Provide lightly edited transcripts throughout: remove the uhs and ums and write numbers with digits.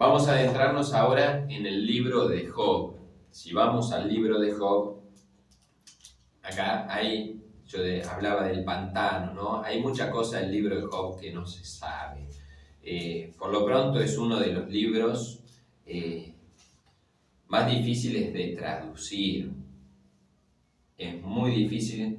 Vamos a adentrarnos ahora en el libro de Job. Si vamos al libro de Job, acá hablaba del pantano, ¿no? Hay mucha cosa del libro de Job que no se sabe. Por lo pronto es uno de los libros más difíciles de traducir. Es muy difícil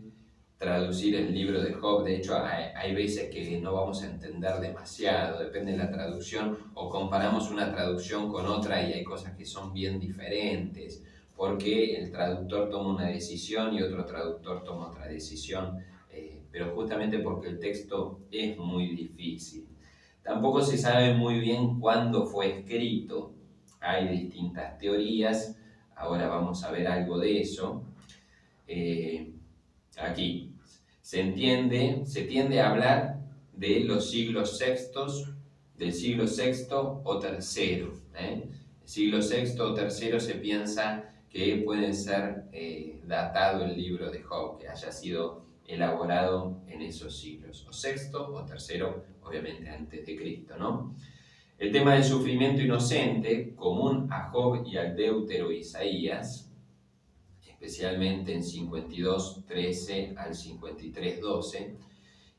traducir el libro de Job. De hecho, hay veces que no vamos a entender demasiado, depende de la traducción, o comparamos una traducción con otra y hay cosas que son bien diferentes, porque el traductor toma una decisión y otro traductor toma otra decisión, pero justamente porque el texto es muy difícil. Tampoco se sabe muy bien cuándo fue escrito. Hay distintas teorías, ahora vamos a ver algo de eso. Aquí se tiende a hablar de los siglos sextos, del siglo sexto o tercero. Siglo sexto o tercero se piensa que puede ser datado el libro de Job, que haya sido elaborado en esos siglos, o sexto o tercero, obviamente antes de Cristo, ¿no? El tema del sufrimiento inocente, común a Job y al deutero Isaías, especialmente en 52:13 al 53:12,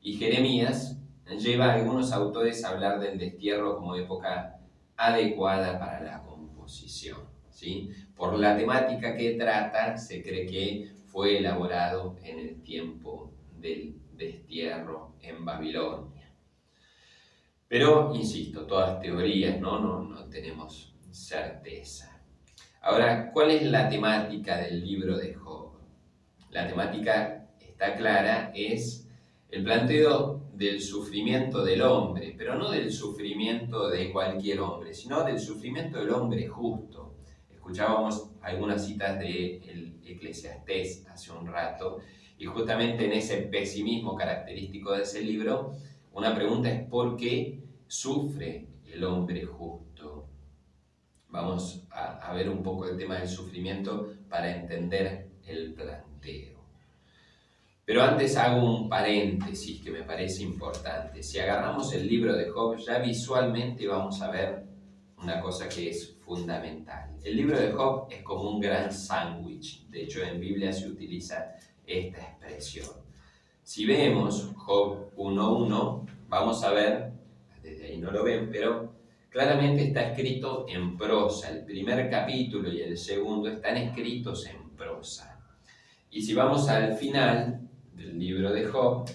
y Jeremías lleva a algunos autores a hablar del destierro como época adecuada para la composición, ¿sí? Por la temática que trata, se cree que fue elaborado en el tiempo del destierro en Babilonia. Pero, insisto, todas teorías, no tenemos certeza. Ahora, ¿cuál es la temática del libro de Job? La temática está clara, es el planteo del sufrimiento del hombre, pero no del sufrimiento de cualquier hombre, sino del sufrimiento del hombre justo. Escuchábamos algunas citas del Eclesiastés hace un rato, y justamente en ese pesimismo característico de ese libro, una pregunta es ¿por qué sufre el hombre justo? Vamos a ver un poco el tema del sufrimiento para entender el planteo. Pero antes hago un paréntesis que me parece importante. Si agarramos el libro de Job, ya visualmente vamos a ver una cosa que es fundamental. El libro de Job es como un gran sándwich. De hecho, en Biblia se utiliza esta expresión. Si vemos Job 1:1, vamos a ver, desde ahí no lo ven, pero claramente está escrito en prosa. El primer capítulo y el segundo están escritos en prosa. Y si vamos al final del libro de Job,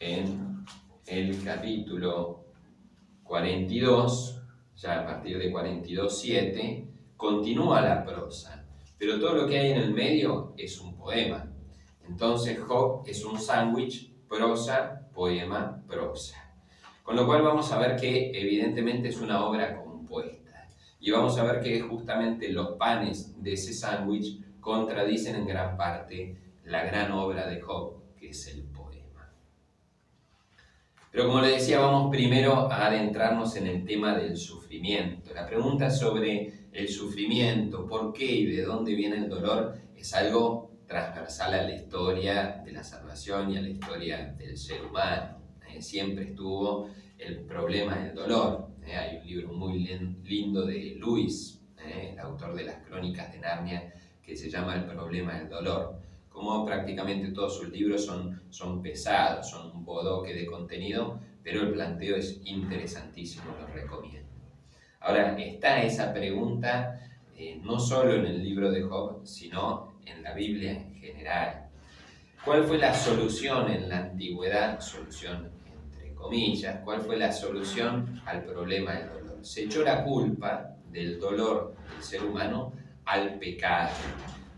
en el capítulo 42, ya a partir de 42:7, continúa la prosa. Pero todo lo que hay en el medio es un poema. Entonces Job es un sándwich, prosa, poema, prosa. Con lo cual vamos a ver que evidentemente es una obra compuesta. Y vamos a ver que justamente los panes de ese sándwich contradicen en gran parte la gran obra de Job, que es el poema. Pero como les decía, vamos primero a adentrarnos en el tema del sufrimiento. La pregunta sobre el sufrimiento, por qué y de dónde viene el dolor, es algo transversal a la historia de la salvación y a la historia del ser humano. Siempre estuvo el problema del dolor. Hay un libro muy lindo de Lewis, el autor de las Crónicas de Narnia, que se llama El problema del dolor. Como prácticamente todos sus libros son pesados, son un bodoque de contenido, pero el planteo es interesantísimo, lo recomiendo. Ahora, está esa pregunta no solo en el libro de Job, sino en la Biblia en general. ¿Cuál fue la solución en la antigüedad? Solución entre comillas. ¿Cuál fue la solución al problema del dolor? Se echó la culpa del dolor del ser humano al pecado.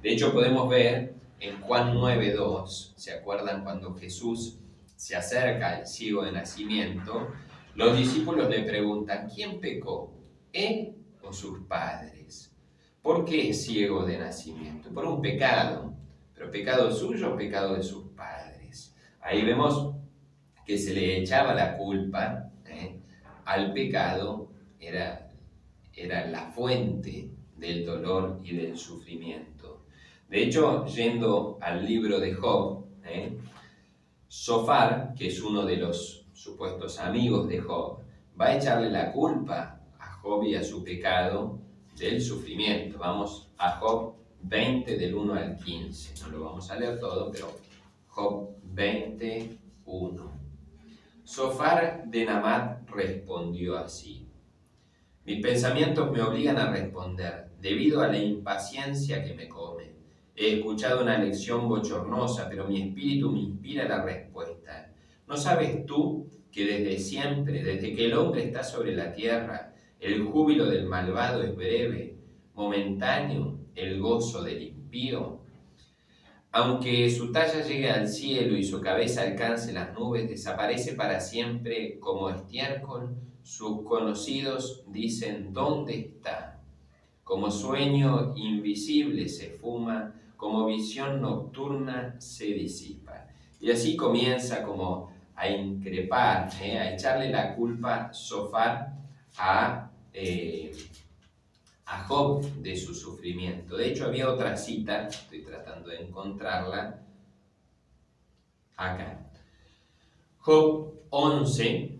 De hecho, podemos ver en Juan 9:2, ¿se acuerdan cuando Jesús se acerca al ciego de nacimiento? Los discípulos le preguntan, ¿quién pecó? ¿Él o sus padres? ¿Por qué es ciego de nacimiento? Por un pecado. ¿Pero pecado suyo o pecado de sus padres? Ahí vemos que se le echaba la culpa al pecado, era la fuente del dolor y del sufrimiento. De hecho, yendo al libro de Job, Zofar, que es uno de los supuestos amigos de Job, va a echarle la culpa a Job y a su pecado del sufrimiento. Vamos a Job 20 del 1 al 15. No lo vamos a leer todo, pero Job 21. Sofar de Namat respondió así: mis pensamientos me obligan a responder, debido a la impaciencia que me come. He escuchado una lección bochornosa, pero mi espíritu me inspira la respuesta. ¿No sabes tú que desde siempre, desde que el hombre está sobre la tierra, el júbilo del malvado es breve, momentáneo el gozo del impío? Aunque su talla llegue al cielo y su cabeza alcance las nubes, desaparece para siempre como estiércol. Sus conocidos dicen: ¿dónde está? Como sueño invisible se fuma, como visión nocturna se disipa. Y así comienza como a increpar, a echarle la culpa Sofar a Job de su sufrimiento. De hecho, había otra cita, estoy tratando de encontrarla acá. Job 11,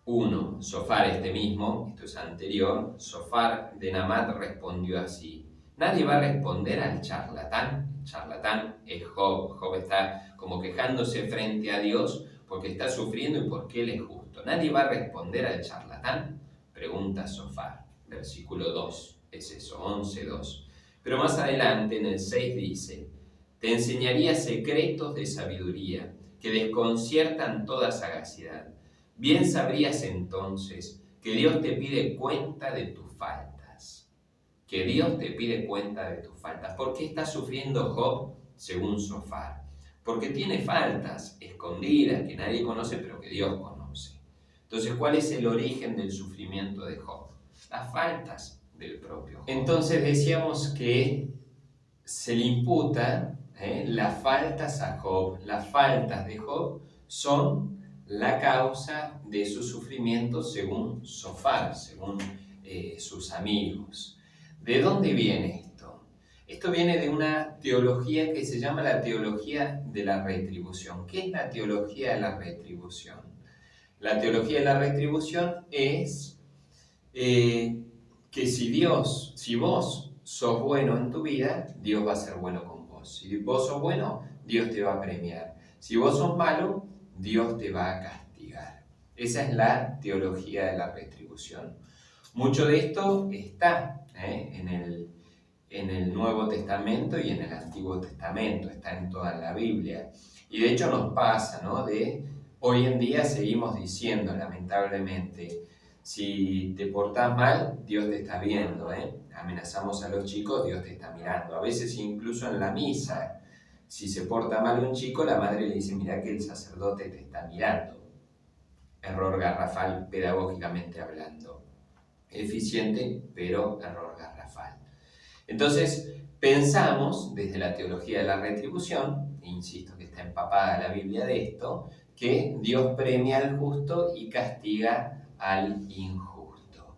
1. Sofar este mismo, esto es anterior. Sofar de Namat respondió así: nadie va a responder al charlatán. El charlatán es Job. Job está como quejándose frente a Dios porque está sufriendo y porque él es justo. Nadie va a responder al charlatán, pregunta Sofar. Versículo 2, es eso, 11:2. Pero más adelante, en el 6, dice: te enseñaría secretos de sabiduría que desconciertan toda sagacidad. Bien sabrías entonces que Dios te pide cuenta de tus faltas. Que Dios te pide cuenta de tus faltas. ¿Por qué está sufriendo Job según Sofar? Porque tiene faltas escondidas que nadie conoce, pero que Dios conoce. Entonces, ¿cuál es el origen del sufrimiento de Job? Las faltas del propio Job. Entonces decíamos que se le imputa las faltas a Job. Las faltas de Job son la causa de su sufrimiento según Sofar, según sus amigos. ¿De dónde viene esto? Esto viene de una teología que se llama la teología de la retribución. ¿Qué es la teología de la retribución? La teología de la retribución es que si vos sos bueno en tu vida, Dios va a ser bueno con vos. Si vos sos bueno, Dios te va a premiar. Si vos sos malo, Dios te va a castigar. Esa es la teología de la retribución. Mucho de esto está en el Nuevo Testamento y en el Antiguo Testamento, está en toda la Biblia. Y de hecho nos pasa, ¿no? Hoy en día seguimos diciendo, lamentablemente, si te portás mal, Dios te está viendo, Amenazamos a los chicos, Dios te está mirando. A veces incluso en la misa, si se porta mal un chico, la madre le dice: mirá que el sacerdote te está mirando. Error garrafal pedagógicamente hablando. Eficiente, pero error garrafal. Entonces, pensamos desde la teología de la retribución, e insisto que está empapada la Biblia de esto, que Dios premia al justo y castiga al injusto.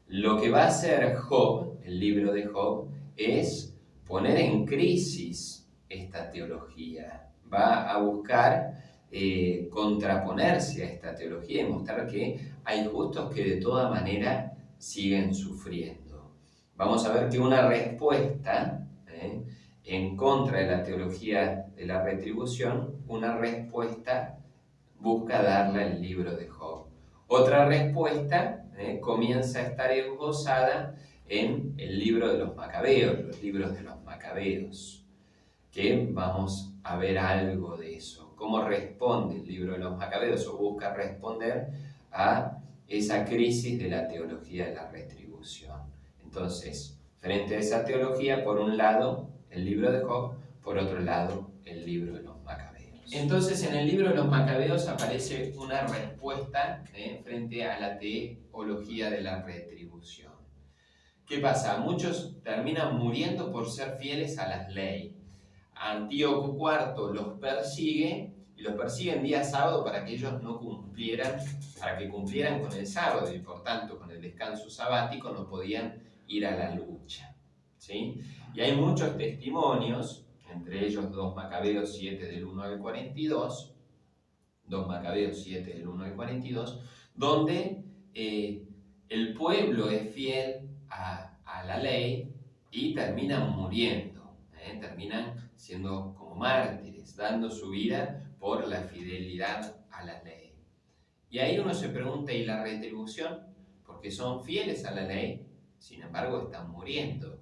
Lo que va a hacer Job, el libro de Job, es poner en crisis esta teología. Va a buscar contraponerse a esta teología y mostrar que hay justos que de toda manera siguen sufriendo. Vamos a ver que una respuesta en contra de la teología de la retribución, una respuesta busca darle al libro de Job. Otra respuesta comienza a estar esbozada en el libro de los Macabeos, los libros de los Macabeos, que vamos a ver algo de eso. ¿Cómo responde el libro de los Macabeos o busca responder a esa crisis de la teología de la retribución? Entonces, frente a esa teología, por un lado, el libro de Job, por otro lado, el libro de los Macabeos. Entonces, en el libro de los Macabeos aparece una respuesta frente a la teología de la retribución. ¿Qué pasa? Muchos terminan muriendo por ser fieles a las leyes. Antíoco IV los persigue, y los persigue en día sábado para que ellos no cumplieran, para que cumplieran con el sábado, y por tanto con el descanso sabático no podían ir a la lucha, ¿sí? Y hay muchos testimonios, entre ellos 2 Macabeos 7 del 1 al 42, 2 Macabeos 7 del 1 al 42, donde el pueblo es fiel a la ley y terminan muriendo, terminan siendo como mártires, dando su vida por la fidelidad a la ley. Y ahí uno se pregunta, ¿y la retribución? Porque son fieles a la ley, sin embargo están muriendo.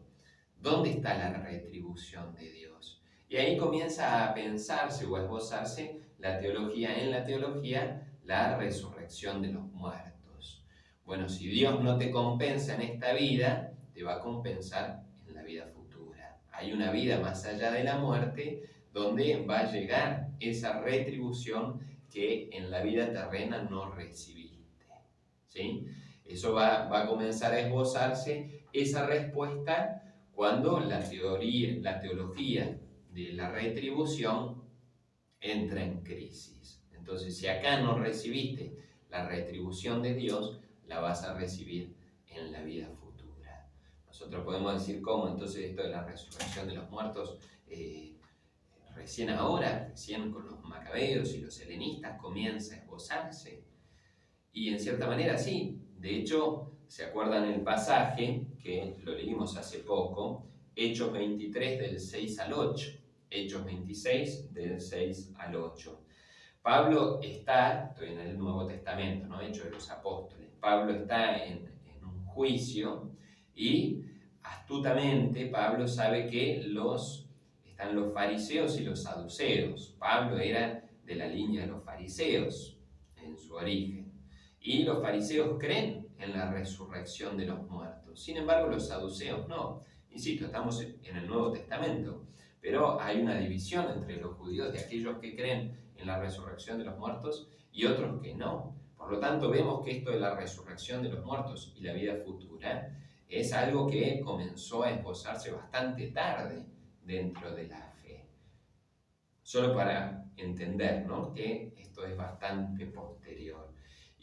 ¿Dónde está la retribución de Dios? Y ahí comienza a pensarse o a esbozarse la teología, en la teología, la resurrección de los muertos. Bueno, si Dios no te compensa en esta vida, te va a compensar en la vida futura. Hay una vida más allá de la muerte donde va a llegar esa retribución que en la vida terrena no recibiste. ¿Sí? Eso va a comenzar a esbozarse esa respuesta cuando la teología de la retribución entra en crisis. Entonces, si acá no recibiste la retribución de Dios, la vas a recibir en la vida futura. Nosotros podemos decir cómo entonces esto de la resurrección de los muertos, recién con los macabeos y los helenistas comienza a esbozarse. Y en cierta manera sí. De hecho, ¿se acuerdan el pasaje que lo leímos hace poco? Hechos 23 del 6 al 8. Hechos 26 del 6 al 8. Pablo está, estoy en el Nuevo Testamento, ¿no? Hechos de los Apóstoles. Pablo está en un juicio y astutamente Pablo sabe que están los fariseos y los saduceos. Pablo era de la línea de los fariseos en su origen. Y los fariseos creen en la resurrección de los muertos. Sin embargo, los saduceos no. Insisto, estamos en el Nuevo Testamento, pero hay una división entre los judíos de aquellos que creen en la resurrección de los muertos y otros que no. Por lo tanto, vemos que esto de la resurrección de los muertos y la vida futura es algo que comenzó a esbozarse bastante tarde dentro de la fe. Solo para entender, ¿no?, que esto es bastante posterior.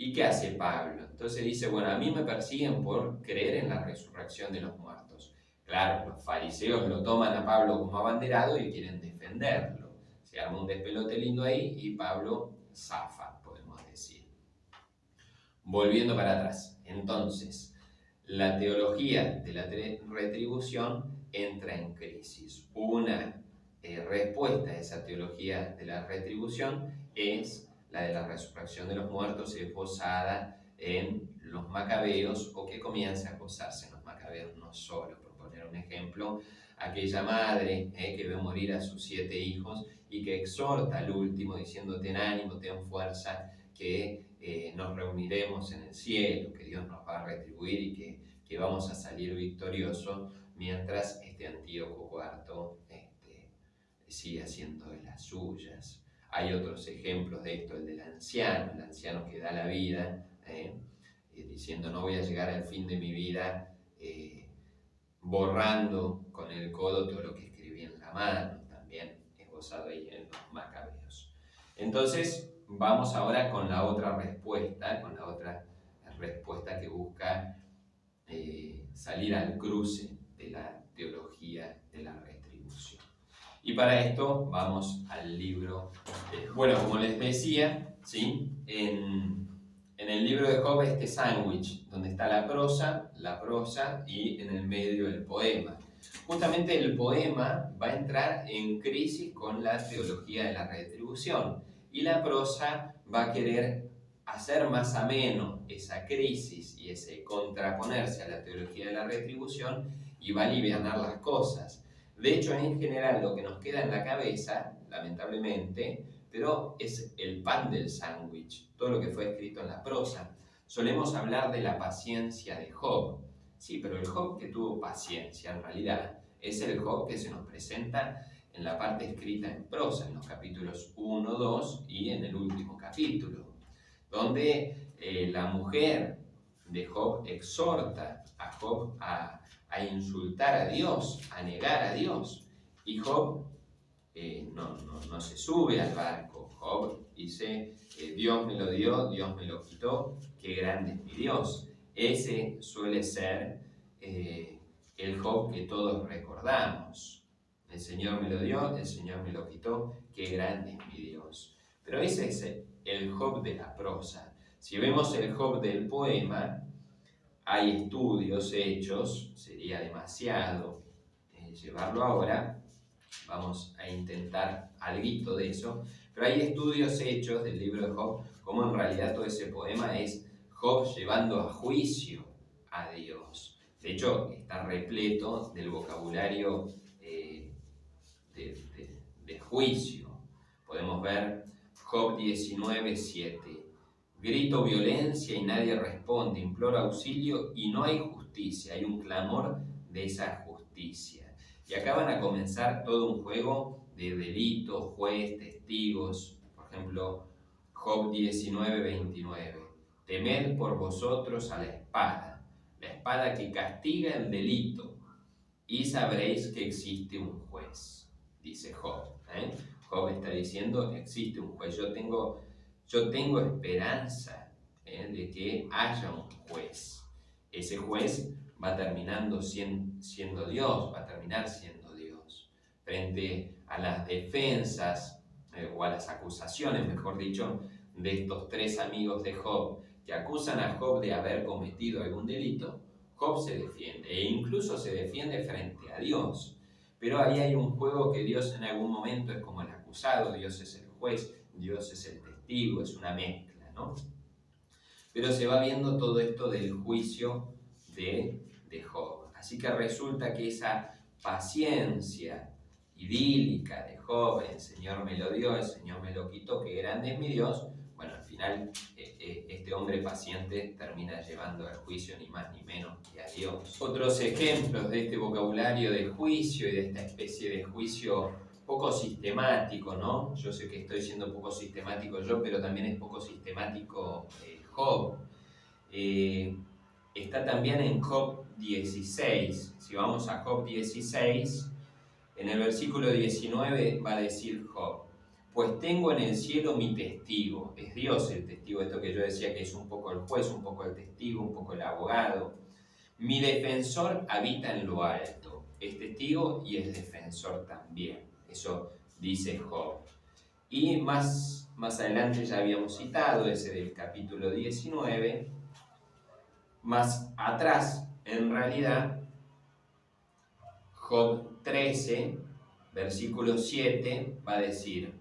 ¿Y qué hace Pablo? Entonces dice, bueno, a mí me persiguen por creer en la resurrección de los muertos. Claro, los fariseos lo toman a Pablo como abanderado y quieren defenderlo. Se arma un despelote lindo ahí y Pablo zafa, podemos decir. Volviendo para atrás, entonces, la teología de la retribución entra en crisis. Una respuesta a esa teología de la retribución es la de la resurrección de los muertos, esbozada en los macabeos, o que comienza a esbozarse en los macabeos, no solo. Por poner un ejemplo, aquella madre que ve morir a sus 7 hijos y que exhorta al último diciendo: ten ánimo, ten fuerza, que nos reuniremos en el cielo, que Dios nos va a retribuir y que vamos a salir victoriosos, mientras Antíoco IV sigue haciendo de las suyas. Hay otros ejemplos de esto, el del anciano que da la vida, diciendo: no voy a llegar al fin de mi vida borrando con el codo todo lo que escribí en la mano, también esbozado ahí en los macabeos. Entonces, vamos ahora con la otra respuesta, que busca salir al cruce de la teología de la retribución. Y para esto vamos al libro, bueno, como les decía, ¿sí?, en el libro de Job, este sándwich, donde está la prosa y en el medio el poema. Justamente el poema va a entrar en crisis con la teología de la retribución y la prosa va a querer hacer más ameno esa crisis y ese contraponerse a la teología de la retribución y va a alivianar las cosas. De hecho, en general, lo que nos queda en la cabeza, lamentablemente, pero es el pan del sándwich, todo lo que fue escrito en la prosa. Solemos hablar de la paciencia de Job. Sí, pero el Job que tuvo paciencia, en realidad, es el Job que se nos presenta en la parte escrita en prosa, en los capítulos 1, 2 y en el último capítulo, donde la mujer de Job exhorta a Job a insultar a Dios, a negar a Dios. Y Job no se sube al barco. Job dice: Dios me lo dio, Dios me lo quitó, qué grande es mi Dios. Ese suele ser el Job que todos recordamos. El Señor me lo dio, el Señor me lo quitó, qué grande es mi Dios. Pero ese es el Job de la prosa. Si vemos el Job del poema, hay estudios hechos, sería demasiado llevarlo ahora, vamos a intentar algo de eso, pero hay estudios hechos del libro de Job, como en realidad todo ese poema es Job llevando a juicio a Dios. De hecho, está repleto del vocabulario de juicio. Podemos ver Job 19:7. Grito violencia y nadie responde, imploro auxilio y no hay justicia, hay un clamor de esa justicia. Y acá van a comenzar todo un juego de delitos, juez, testigos. Por ejemplo, Job 19:29. Temed por vosotros a la espada que castiga el delito, y sabréis que existe un juez, dice Job. Job está diciendo, existe un juez, yo tengo esperanza de que haya un juez. Ese juez va terminando siendo Dios, va a terminar siendo Dios. Frente a las defensas, o a las acusaciones, mejor dicho, de estos tres amigos de Job, que acusan a Job de haber cometido algún delito, Job se defiende, e incluso se defiende frente a Dios. Pero ahí hay un juego que Dios en algún momento es como el acusado, Dios es el juez, Dios es el testigo, es una mezcla, ¿no? Pero se va viendo todo esto del juicio de Job. Así que resulta que esa paciencia idílica de Job, el Señor me lo dio, el Señor me lo quitó, qué grande es mi Dios, bueno, al final este hombre paciente termina llevando al juicio ni más ni menos que a Dios. Otros ejemplos de este vocabulario de juicio y de esta especie de juicio poco sistemático, ¿no? Yo sé que estoy siendo poco sistemático yo, pero también es poco sistemático Job. Está también en Job 16. Si vamos a Job 16, en el versículo 19 va a decir Job: pues tengo en el cielo mi testigo. Es Dios el testigo, esto que yo decía que es un poco el juez, un poco el testigo, un poco el abogado. Mi defensor habita en lo alto. Es testigo y es defensor también. Eso dice Job. Y más adelante ya habíamos citado ese del capítulo 19. Más atrás, en realidad, Job 13, versículo 7, va a decir: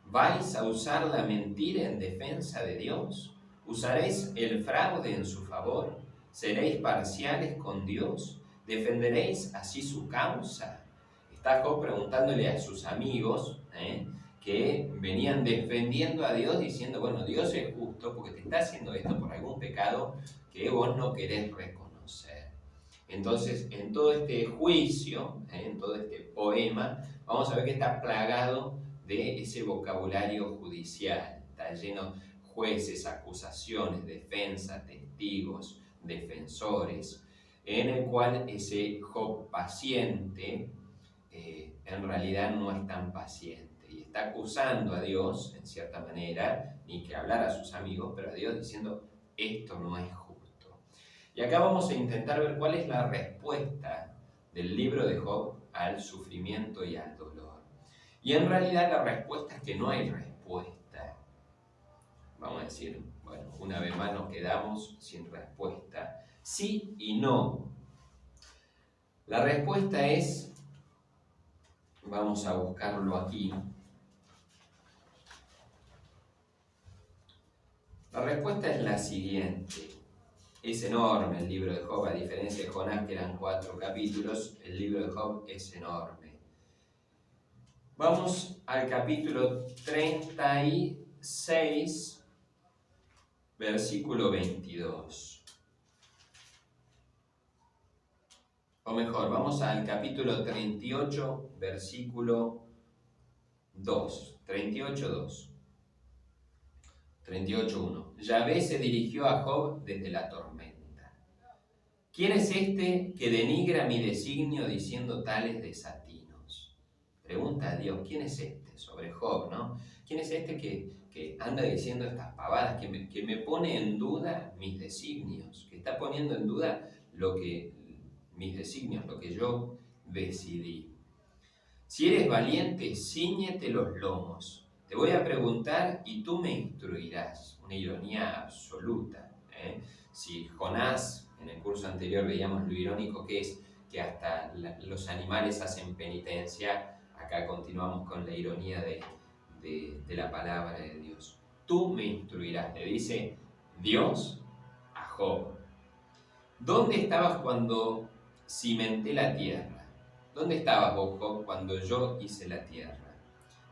¿vais a usar la mentira en defensa de Dios? ¿Usaréis el fraude en su favor? ¿Seréis parciales con Dios? ¿Defenderéis así su causa? Está Job preguntándole a sus amigos que venían defendiendo a Dios, diciendo, bueno, Dios es justo porque te está haciendo esto por algún pecado que vos no querés reconocer. Entonces, en todo este juicio, en todo este poema, vamos a ver que está plagado de ese vocabulario judicial. Está lleno de jueces, acusaciones, defensa, testigos, defensores, en el cual ese Job paciente en realidad no es tan paciente y está acusando a Dios, en cierta manera, ni que hablar a sus amigos, pero a Dios diciendo, esto no es justo. Y acá vamos a intentar ver cuál es la respuesta del libro de Job al sufrimiento y al dolor. Y en realidad la respuesta es que no hay respuesta. Vamos a decir, bueno, una vez más nos quedamos sin respuesta. Sí y no. La respuesta es, vamos a buscarlo aquí. La respuesta es la siguiente. Es enorme el libro de Job, a diferencia de Jonás, que eran 4 capítulos, el libro de Job es enorme. Vamos al capítulo 36, versículo 22. O mejor, vamos al capítulo 38, versículo 2. 38:2. 38:1. Yahvé se dirigió a Job desde la tormenta. ¿Quién es este que denigra mi designio diciendo tales desatinos? Pregunta a Dios, ¿quién es este? Sobre Job, ¿no? ¿Quién es este que anda diciendo estas pavadas, que me pone en duda mis designios, que está poniendo en duda mis designios, lo que yo decidí? Si eres valiente, cíñete los lomos, Te voy a preguntar y tú me instruirás. Una ironía absoluta. Si Jonás, en el curso anterior veíamos lo irónico que es que hasta los animales hacen penitencia, acá continuamos con la ironía de la palabra de Dios. Tú me instruirás, le dice Dios a Job. ¿Dónde estabas cuando cimenté la tierra? ¿Dónde estabas vos, Job, cuando yo hice la tierra?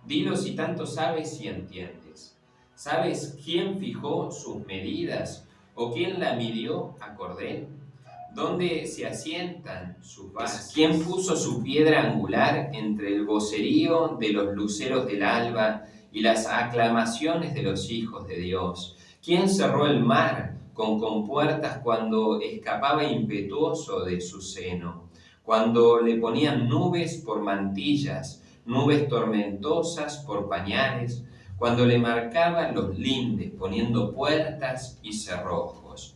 Dilo si tanto sabes y entiendes. ¿Sabes quién fijó sus medidas o quién la midió a cordel? ¿Dónde se asientan sus bases? ¿Quién puso su piedra angular entre el vocerío de los luceros del alba y las aclamaciones de los hijos de Dios? ¿Quién cerró el mar con compuertas cuando escapaba impetuoso de su seno? Cuando le ponían nubes por mantillas, nubes tormentosas por pañales, cuando le marcaban los lindes poniendo puertas y cerrojos.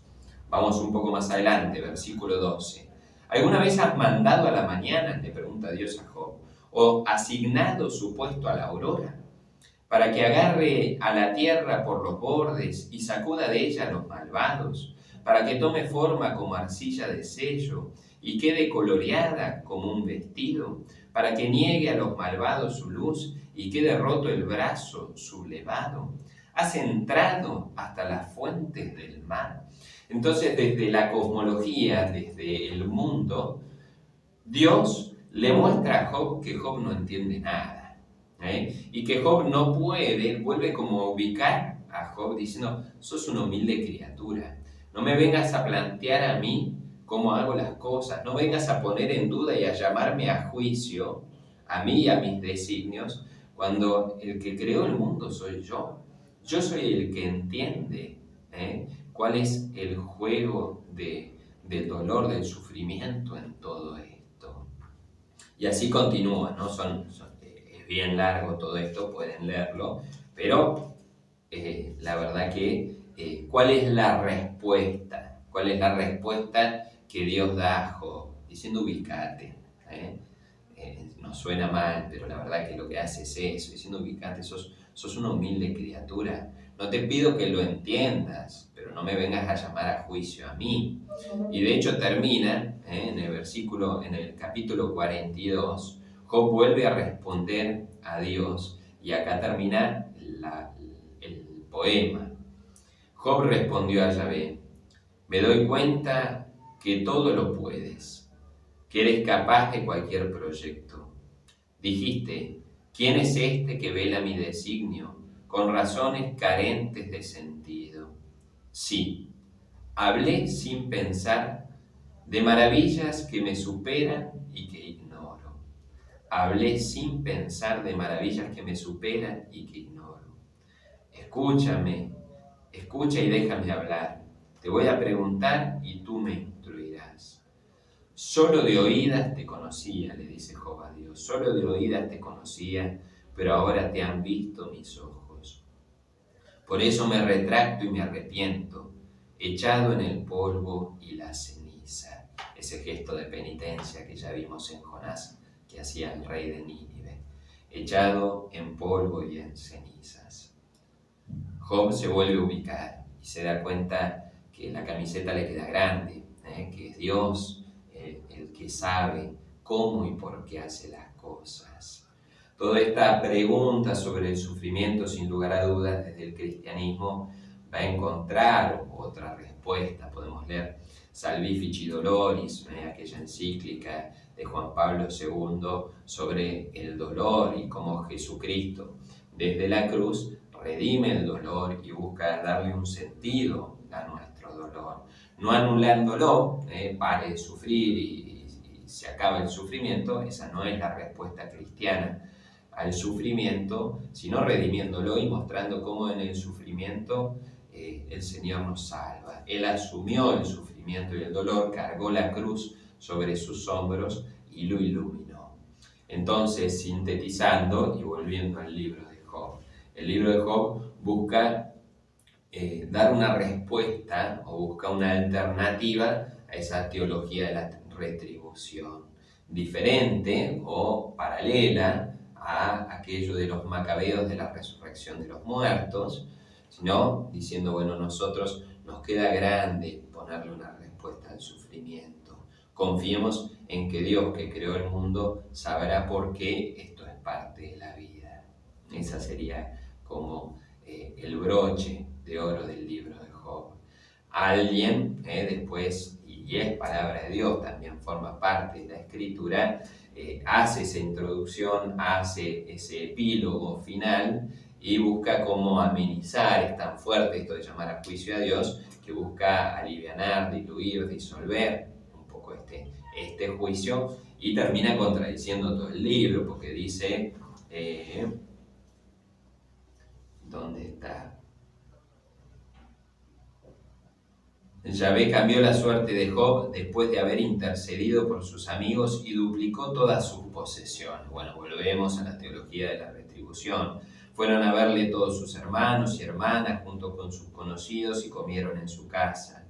Vamos un poco más adelante, versículo 12. ¿Alguna vez has mandado a la mañana, le pregunta Dios a Job, o asignado su puesto a la aurora, para que agarre a la tierra por los bordes y sacuda de ella a los malvados, para que tome forma como arcilla de sello y quede coloreada como un vestido, para que niegue a los malvados su luz y quede roto el brazo sublevado? Has entrado hasta las fuentes del mar. Entonces, desde la cosmología, desde el mundo, Dios le muestra a Job que Job no entiende nada. Y que Job no puede, vuelve como a ubicar a Job diciendo, sos una humilde criatura. No me vengas a plantear a mí cómo hago las cosas. No vengas a poner en duda y a llamarme a juicio, a mí y a mis designios, cuando el que creó el mundo soy yo. Yo soy el que entiende cuál es el juego del dolor, del sufrimiento en todo esto. Y así continúa, ¿no? Es bien largo todo esto, pueden leerlo, pero la verdad que, ¿cuál es la respuesta? ¿Cuál es la respuesta que Dios da a Job? Diciendo, ubicate. No suena mal, pero la verdad que lo que hace es eso, diciendo, ubicate, sos una humilde criatura. No te pido que lo entiendas, pero no me vengas a llamar a juicio a mí. Y de hecho termina en el capítulo 42, Job vuelve a responder a Dios y acá termina el poema. Job respondió a Yahvé, me doy cuenta que todo lo puedes, que eres capaz de cualquier proyecto. Dijiste, ¿quién es este que vela mi designio con razones carentes de sentido? Sí, hablé sin pensar de maravillas que me superan y que ignoro. Hablé sin pensar de maravillas que me superan y que ignoro. Escúchame, escucha y déjame hablar. Te voy a preguntar y tú me instruirás. Solo de oídas te conocía, le dice Job a Dios. Solo de oídas te conocía, pero ahora te han visto mis ojos. Por eso me retracto y me arrepiento, echado en el polvo y la ceniza. Ese gesto de penitencia que ya vimos en Jonás, que hacía el rey de Nínive. Echado en polvo y en cenizas. Job se vuelve a ubicar y se da cuenta que la camiseta le queda grande, que es Dios el que sabe cómo y por qué hace las cosas. Toda esta pregunta sobre el sufrimiento, sin lugar a dudas, desde el cristianismo va a encontrar otra respuesta. Podemos leer Salvifici Doloris, aquella encíclica de Juan Pablo II sobre el dolor y cómo Jesucristo desde la cruz redime el dolor y busca darle un sentido a nuestro dolor, no anulándolo, pare de sufrir y se acaba el sufrimiento. Esa no es la respuesta cristiana al sufrimiento, sino redimiéndolo y mostrando cómo en el sufrimiento el Señor nos salva. Él asumió el sufrimiento y el dolor, cargó la cruz sobre sus hombros y lo iluminó. Entonces, sintetizando y volviendo al libro de Job, el libro de Job busca dar una respuesta o busca una alternativa a esa teología de la retribución, diferente o paralela a aquello de los macabeos de la resurrección de los muertos, sino diciendo, bueno, nosotros nos queda grande ponerle una respuesta al sufrimiento. Confiemos en que Dios, que creó el mundo, sabrá por qué esto es parte de la vida. Esa sería como el broche de oro del libro de Job. Alguien, después, y es palabra de Dios, también forma parte de la escritura, hace esa introducción, hace ese epílogo final y busca cómo amenizar. Es tan fuerte esto de llamar a juicio a Dios que busca alivianar, diluir, disolver un poco este juicio, y termina contradiciendo todo el libro porque dice, ¿dónde está? Yahvé cambió la suerte de Job después de haber intercedido por sus amigos y duplicó todas sus posesiones. Bueno, volvemos a la teología de la retribución. Fueron a verle todos sus hermanos y hermanas junto con sus conocidos y comieron en su casa.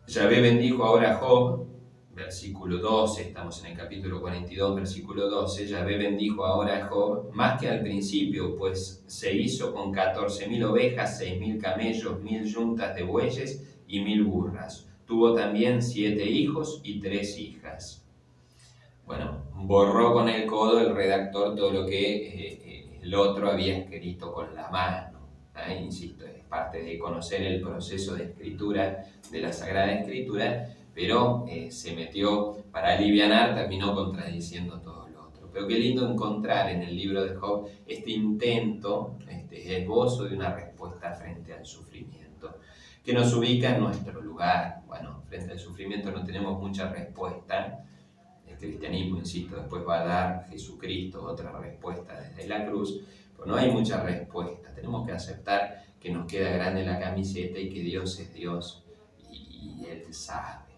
Yahvé bendijo ahora a Job, versículo 12, estamos en el capítulo 42, versículo 12. Yahvé bendijo ahora a Job más que al principio, pues se hizo con 14.000 ovejas, 6.000 camellos, 1.000 yuntas de bueyes y 1.000 burras. Tuvo también 7 hijos y 3 hijas. Bueno, borró con el codo el redactor todo lo que el otro había escrito con la mano. Insisto, es parte de conocer el proceso de escritura de la Sagrada Escritura, pero se metió para alivianar, terminó contradiciendo todo lo otro. Pero qué lindo encontrar en el libro de Job este intento, este esbozo de una respuesta frente al sufrimiento, que nos ubica en nuestro lugar. Bueno, frente al sufrimiento no tenemos mucha respuesta. El cristianismo, insisto, después va a dar Jesucristo otra respuesta desde la cruz, pero no hay mucha respuesta. Tenemos que aceptar que nos queda grande la camiseta y que Dios es Dios y Él sabe.